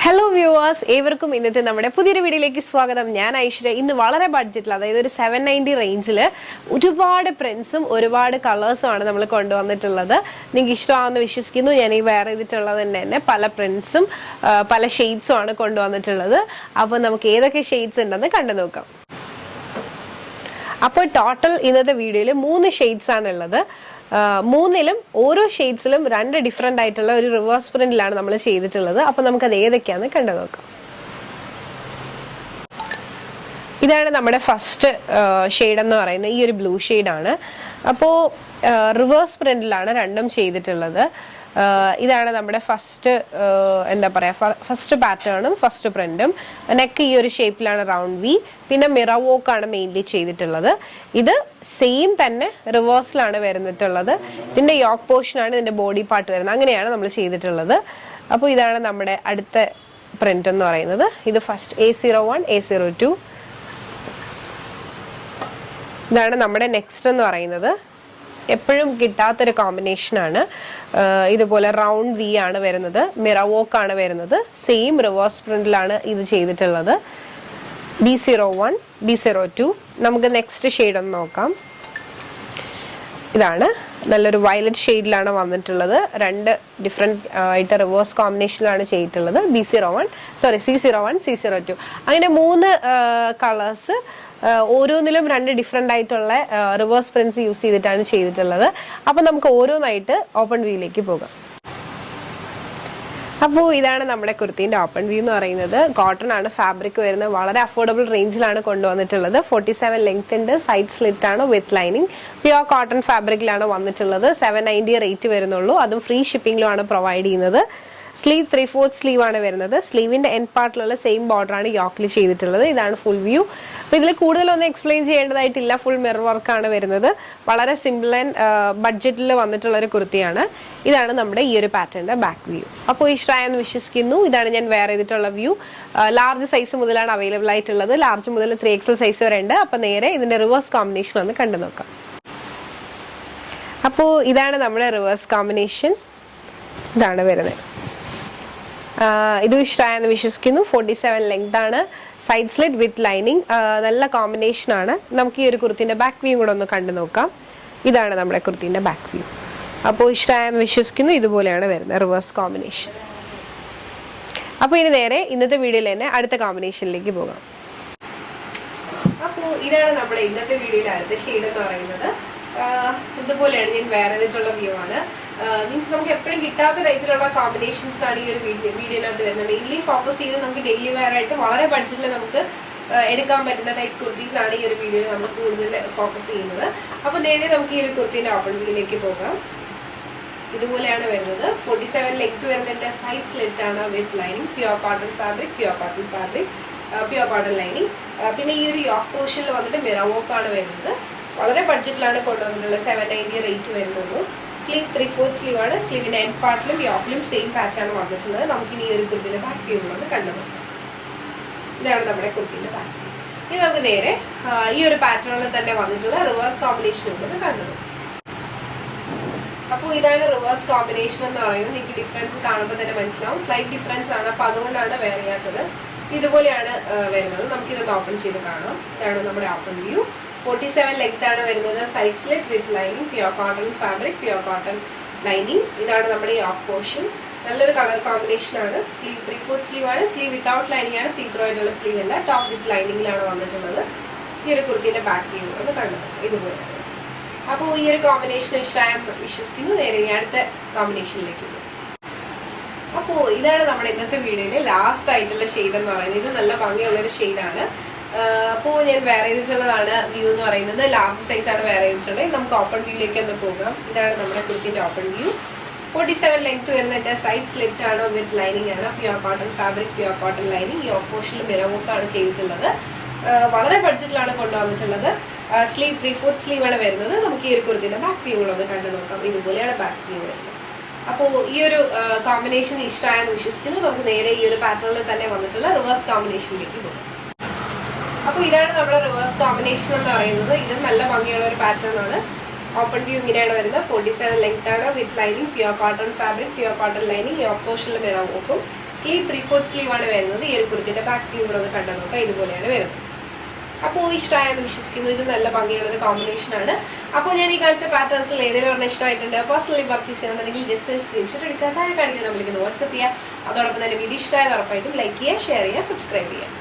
Hello viewers, ഏവർക്കും ഇന്നത്തെ നമ്മുടെ പുതിയൊരു വീഡിയോയിലേക്ക് സ്വാഗതം. ഞാൻ ഐശ്വര്യ. ഇന്ന് വളരെ ബഡ്ജറ്റിൽ, അതായത് ഒരു 790 റേഞ്ചിൽ ഒരുപാട് പ്രിന്റ്സും ഒരുപാട് കളേഴ്സും ആണ് നമ്മൾ കൊണ്ടുവന്നിട്ടുള്ളത്. നിങ്ങൾക്ക് ഇഷ്ടമാണെന്ന് വിശ്വസിക്കുന്നു. ഞാൻ ഈ വെയർ ചെയ്തിട്ടുള്ളത് തന്നെ പല പ്രിന്റ്സും പല ഷെയ്ഡ്സും ആണ് കൊണ്ടുവന്നിട്ടുള്ളത്. അപ്പോൾ നമുക്ക് ഏതൊക്കെ ഷെയ്ഡ്സ് ഉണ്ടെന്ന് കണ്ടു നോക്കാം. അപ്പോൾ ടോട്ടൽ ഇന്നത്തെ വീഡിയോയിൽ 3 ഷെയ്ഡ്സ് ആണുള്ളത്. മൂന്നിലും ഓരോ ഷെയ്ഡ്സിലും 2 ഡിഫറെൻ്റ് ആയിട്ടുള്ള ഒരു റിവേഴ്സ് പ്രിന്റിലാണ് നമ്മൾ ചെയ്തിട്ടുള്ളത്. അപ്പോൾ നമുക്കത് ഏതൊക്കെയാണെന്ന് കണ്ടു നോക്കാം. ഇതാണ് നമ്മുടെ ഫസ്റ്റ് ഷെയ്ഡ് എന്ന് പറയുന്നത്. ഈ ഒരു ബ്ലൂ ഷെയ്ഡാണ്. അപ്പോൾ റിവേഴ്സ് പ്രിന്റിലാണ് രണ്ടും ചെയ്തിട്ടുള്ളത്. ഇതാണ് നമ്മുടെ ഫസ്റ്റ് ഫസ്റ്റ് പാറ്റേണും ഫസ്റ്റ് പ്രിന്റും. നെക്ക് ഈ ഒരു ഷേപ്പിലാണ്, റൗണ്ട് വി. പിന്നെ മിറർ വർക്ക് ആണ് മെയിൻലി ചെയ്തിട്ടുള്ളത്. ഇത് സെയിം തന്നെ റിവേഴ്സിലാണ് വരുന്നിട്ടുള്ളത്. ഇതിന്റെ യോക്ക് പോർഷനാണ് ഇതിന്റെ ബോഡി പാർട്ട് വരുന്നത്. അങ്ങനെയാണ് നമ്മൾ ചെയ്തിട്ടുള്ളത്. അപ്പോൾ ഇതാണ് നമ്മുടെ അടുത്ത പ്രിന്റ് എന്ന് പറയുന്നത്. ഇത് ഫസ്റ്റ് A01, A02. ഇതാണ് നമ്മുടെ നെക്സ്റ്റ് എന്ന് പറയുന്നത്. എപ്പോഴും കിട്ടാത്തൊരു കോമ്പിനേഷനാണ്. ഇതുപോലെ റൗണ്ട് വി ആണ് വരുന്നത്, മിറർ വർക്ക് ആണ് വരുന്നത്. സെയിം റിവേഴ്സ് പ്രിന്റിലാണ് ഇത് ചെയ്തിട്ടുള്ളത്. D01, D02. നമുക്ക് നെക്സ്റ്റ് ഷെയ്ഡ് ഒന്ന് നോക്കാം. ഇതാണ് നല്ലൊരു വയലറ്റ് ഷെയ്ഡിലാണ് വന്നിട്ടുള്ളത്. 2 ഡിഫറെന്റ് ആയിട്ട് റിവേഴ്സ് കോമ്പിനേഷനിലാണ് ചെയ്തിട്ടുള്ളത്. C01, C02. അങ്ങനെ 3 കളേഴ്സ്, ഓരോന്നിലും 2 ഡിഫറെൻ്റ് ആയിട്ടുള്ള റിവേഴ്സ് പ്രിന്റ്സ് യൂസ് ചെയ്തിട്ടാണ് ചെയ്തിട്ടുള്ളത്. അപ്പം നമുക്ക് ഓരോന്നായിട്ട് ഓപ്പൺ വ്യൂയിലേക്ക് പോകാം. അപ്പോൾ ഇതാണ് നമ്മുടെ കുർത്തീൻ്റെ ഓപ്പൺ വ്യൂ എന്ന് പറയുന്നത്. കോട്ടൺ ആണ് ഫാബ്രിക് വരുന്നത്. വളരെ അഫോർഡബിൾ റേഞ്ചിലാണ് കൊണ്ടുവന്നിട്ടുള്ളത്. 47 ലെങ്ത് ഉണ്ട്. സൈഡ് സ്ലിറ്റ് ആണ് വിത്ത് ലൈനിങ്. പ്യുവർ കോട്ടൺ ഫാബ്രിക്കിലാണ് വന്നിട്ടുള്ളത്. 790 റേറ്റ് വരുന്നുള്ളൂ. അതും ഫ്രീ ഷിപ്പിംഗിലുമാണ് പ്രൊവൈഡ് ചെയ്യുന്നത്. സ്ലീവ് 3/4 സ്ലീവ് ആണ് വരുന്നത്. സ്ലീവിന്റെ എൻഡ് പാർട്ടിലുള്ള സെയിം ബോർഡർ ആണ് യോക്കിൽ ചെയ്തിട്ടുള്ളത്. ഇതാണ് ഫുൾ വ്യൂ. അപ്പോൾ ഇതിൽ കൂടുതലൊന്നും എക്സ്പ്ലെയിൻ ചെയ്യേണ്ടതായിട്ടില്ല. ഫുൾ മിറർ വർക്കാണ് വരുന്നത്. വളരെ സിമ്പിൾ ആൻഡ് ബഡ്ജറ്റിൽ വന്നിട്ടുള്ള ഒരു കുർത്തിയാണ്. ഇതാണ് നമ്മുടെ ഈ ഒരു പാറ്റേണിന്റെ ബാക്ക് വ്യൂ. അപ്പോൾ ഇഷ്ടമായെന്ന് വിശ്വസിക്കുന്നു. ഇതാണ് ഞാൻ വെയർ ചെയ്തിട്ടുള്ള വ്യൂ. ലാർജ് സൈസ് മുതലാണ് അവൈലബിൾ ആയിട്ടുള്ളത്. ലാർജ് മുതൽ 3XL സൈസ് വരെ ഉണ്ട്. അപ്പോൾ നേരെ ഇതിന്റെ റിവേഴ്സ് കോമ്പിനേഷൻ ഒന്ന് കണ്ടു നോക്കാം. അപ്പോൾ ഇതാണ് നമ്മുടെ റിവേഴ്സ് കോമ്പിനേഷൻ. ഇതാണ് വരുന്നത്. ഇത് ഇഷ്ടമായെന്ന് വിശ്വസിക്കുന്നു. 47 ലെങ്ത് ആണ്. Side slit with lining. നല്ല കോമ്പിനേഷൻ ആണ്. നമുക്ക് ഈ ഒരു കുർത്തിന്റെ ബാക്ക് വ്യൂ കൂടെ ഒന്ന് കണ്ടു നോക്കാം. ഇതാണ് നമ്മുടെ കുർത്തിന്റെ ബാക്ക് വ്യൂ. അപ്പോൾ ഇഷ്ടമായെന്ന് വിശ്വസിക്കുന്നു. ഇതുപോലെയാണ് വരുന്നത് റിവേഴ്സ് കോമ്പിനേഷൻ. അപ്പോൾ ഇനി നേരെ ഇന്നത്തെ വീഡിയോയിൽ തന്നെ അടുത്ത കോമ്പിനേഷനിലേക്ക് പോകാം. അപ്പോൾ ഇതാണ് നമ്മുടെ ഇന്നത്തെ വീഡിയോയിലെ അടുത്ത ഷെയ്ഡ് എന്ന് പറയുന്നത്. ഇതുപോലെയാണ് ഞാൻ വെയർ ചെയ്തിട്ടുള്ള വ്യൂ ആണ്. മീൻസ് നമുക്ക് എപ്പോഴും കിട്ടാത്ത ടൈപ്പിലുള്ള കോമ്പിനേഷൻസ് ആണ് ഈ ഒരു വീഡിയോനകത്ത് വരുന്നത്. മെയിൻലി ഫോക്കസ് ചെയ്ത് നമുക്ക് ഡെയിലി വെയർ ആയിട്ട് വളരെ ബഡ്ജറ്റിൽ നമുക്ക് എടുക്കാൻ പറ്റുന്ന ടൈപ്പ് കുർത്തീസ് ആണ് ഈ ഒരു വീഡിയോയിൽ നമ്മൾ കൂടുതൽ ഫോക്കസ് ചെയ്യുന്നത്. അപ്പോൾ നേരെ നമുക്ക് ഈ ഒരു കുർത്തിന്റെ ഓപ്പൺ വ്യൂയിലേക്ക് പോകാം. ഇതുപോലെയാണ് വരുന്നത്. 47 ലെങ്ത് വരുന്നതിന്റെ സൈഡ് സ്ലിറ്റ് ആണ് with lining. Pure cotton fabric, pure cotton lining. പിന്നെ ഈ ഒരു യോക്ക് പോർഷനിൽ വന്നിട്ട് മിറർ വർക്ക് ആണ് വരുന്നത്. വളരെ ബഡ്ജറ്റിലാണ് കൊണ്ടുവന്നിട്ടുള്ളത്. 790 റേറ്റ് വരുന്നുള്ളൂ. സ്ലീവ് 3/4 സ്ലീവ് ആണ്. സ്ലീവിന്റെ എൻഡ് പാർട്ടിലും യോക്കിലും സെയിം പാച്ചാണ് വന്നിട്ടുള്ളത്. നമുക്കിനി ഈ ഒരു കുർത്തിന്റെ ബാക്ക് വ്യൂ ഉള്ളത് കണ്ടു നോക്കാം. ഇതാണ് നമ്മുടെ കുർത്തിന്റെ ബാക്ക് വ്യൂ. ഇനി നമുക്ക് നേരെ ഈ ഒരു പാറ്റേണിൽ തന്നെ വന്നിട്ടുള്ള റിവേഴ്സ് കോമ്പിനേഷൻ ഉള്ളത് കണ്ടു നോക്കാം. അപ്പോൾ ഇതാണ് റിവേഴ്സ് കോമ്പിനേഷൻ എന്ന് പറയുന്നത്. നിങ്ങൾക്ക് ഡിഫറൻസ് കാണുമ്പോൾ തന്നെ മനസ്സിലാവും. സ്ലൈറ്റ് ഡിഫറൻസ് ആണ്. അപ്പോൾ അതുകൊണ്ടാണ് വെയർ ചെയ്യാത്തത്. ഇതുപോലെയാണ് വരുന്നത്. നമുക്കിതൊന്ന് ഓപ്പൺ ചെയ്ത് കാണാം. ഇതാണ് നമ്മുടെ ഓപ്പൺ വ്യൂ. 47 ലെങ്ത് ആണ് വരുന്നത്. സൈഡ് സ്ലിറ്റ് വിത്ത് lining. Pure cotton fabric, pure cotton lining. ഇതാണ് നമ്മുടെ യോക്ക് പോർഷൻ. നല്ലൊരു കളർ കോമ്പിനേഷൻ ആണ്. സ്ലീവ് 3/4 സ്ലീവ് ആണ്. സ്ലീവ് വിത്തൗട്ട് ലൈനിങ് ആണ്. സീത്രോ ആയിട്ടുള്ള സ്ലീവ് അല്ല. ടോപ്പ് വിത്ത് ലൈനിങ്ങിലാണ് വന്നിട്ടുള്ളത്. ഈ ഒരു കുർത്തിന്റെ ബാക്ക് വ്യൂ ഒന്ന് കണ്ടത് ഇതുപോലെയാണ്. അപ്പോൾ ഈ ഒരു കോമ്പിനേഷൻ ഇഷ്ടമായെന്ന് വിശ്വസിക്കുന്നു. നേരെ അടുത്ത കോമ്പിനേഷനിലേക്ക് പോകും. അപ്പോൾ ഇതാണ് നമ്മുടെ ഇന്നത്തെ വീഡിയോയിലെ ലാസ്റ്റ് ആയിട്ടുള്ള ഷെയ്ഡ് എന്ന് പറയുന്നത്. ഇത് നല്ല ഭംഗിയുള്ളൊരു ഷെയ്ഡാണ്. അപ്പോൾ ഞാൻ വെയർ ചെയ്തിട്ടുള്ളതാണ് വ്യൂ എന്ന് പറയുന്നത്. ലാർജ് സൈസ് ആണ് വെയർ ചെയ്തിട്ടുള്ളത്. നമുക്ക് ഓപ്പൺ വ്യൂയിലേക്ക് ഒന്ന് പോകാം. ഇതാണ് നമ്മുടെ കുർത്തിന്റെ ഓപ്പൺ വ്യൂ. 47 ലെങ്ത് വരുന്നതിന്റെ സൈഡ് സ്ലിറ്റ് ആണ് വിത്ത് ലൈനിങ് ആണ്. Pure cotton fabric, pure cotton lining. Yoke പോർഷനിൽ മിറർ വർക്ക് ആണ് ചെയ്തിട്ടുള്ളത്. വളരെ ബഡ്ജറ്റിലാണ് കൊണ്ടുവന്നിട്ടുള്ളത്. സ്ലീവ് 3/4 സ്ലീവ് ആണ് വരുന്നത്. നമുക്ക് ഈ ഒരു കുർത്തിന്റെ ബാക്ക് വ്യൂ ഉള്ളത് കണ്ടു നോക്കാം. ഇതുപോലെയാണ് ബാക്ക് വ്യൂ വരുന്നത്. അപ്പോൾ ഈ ഒരു കോമ്പിനേഷൻ ഇഷ്ടമായെന്ന് വിശ്വസിക്കുന്നു. നമുക്ക് നേരെ ഈ ഒരു പാറ്റേണിൽ തന്നെ വന്നിട്ടുള്ള റിവേഴ്സ് കോമ്പിനേഷനിലേക്ക് പോകും. അപ്പോൾ ഇതാണ് നമ്മുടെ റിവേഴ്സ് കോമ്പിനേഷൻ എന്ന് പറയുന്നത്. ഇത് നല്ല ഭംഗിയുള്ള ഒരു പാറ്റേൺ ആണ്. ഓപ്പൺ വ്യൂ ഇങ്ങനെയാണ് വരുന്നത്. 47 ലെങ്ത് ആണ് with lining. Pure cotton fabric, pure cotton lining. Yoke പോർഷനിൽ മിറർ വർക്കും. സ്ലീവ് 3/4 സ്ലീവ് ആണ് വരുന്നത്. ഈ ഒരു കുർത്തിന്റെ ബാക്ക് വ്യൂ കൂടെ ഒന്ന് കണ്ടു നോക്കാം. ഇതുപോലെയാണ് വരുന്നത്. അപ്പോൾ ഇഷ്ടമായെന്ന് വിശ്വസിക്കുന്നു. ഇത് നല്ല ഭംഗിയുള്ള ഒരു കോമ്പിനേഷൻ ആണ്. അപ്പോൾ ഞാൻ ഈ കാണിച്ച പാറ്റേൺസിൽ ഏതെങ്കിലും ഒരെണ്ണം ഇഷ്ടമായിട്ടുണ്ട്, പേഴ്സണലി പർച്ചേസ് ചെയ്യണമെന്നുണ്ടെങ്കിൽ ജസ്റ്റ് സ്ക്രീൻഷോട്ട് എടുക്കുക, താഴെ കാണിക്കുന്ന നമ്മളിലേക്ക് വാട്സ്ആപ്പ് ചെയ്യുക. അതോടൊപ്പം തന്നെ വീഡിയോ ഇഷ്ടമായത് ഉറപ്പായിട്ടും ലൈക്ക് ചെയ്യുക, ഷെയർ ചെയ്യുക, സബ്സ്ക്രൈബ് ചെയ്യുക.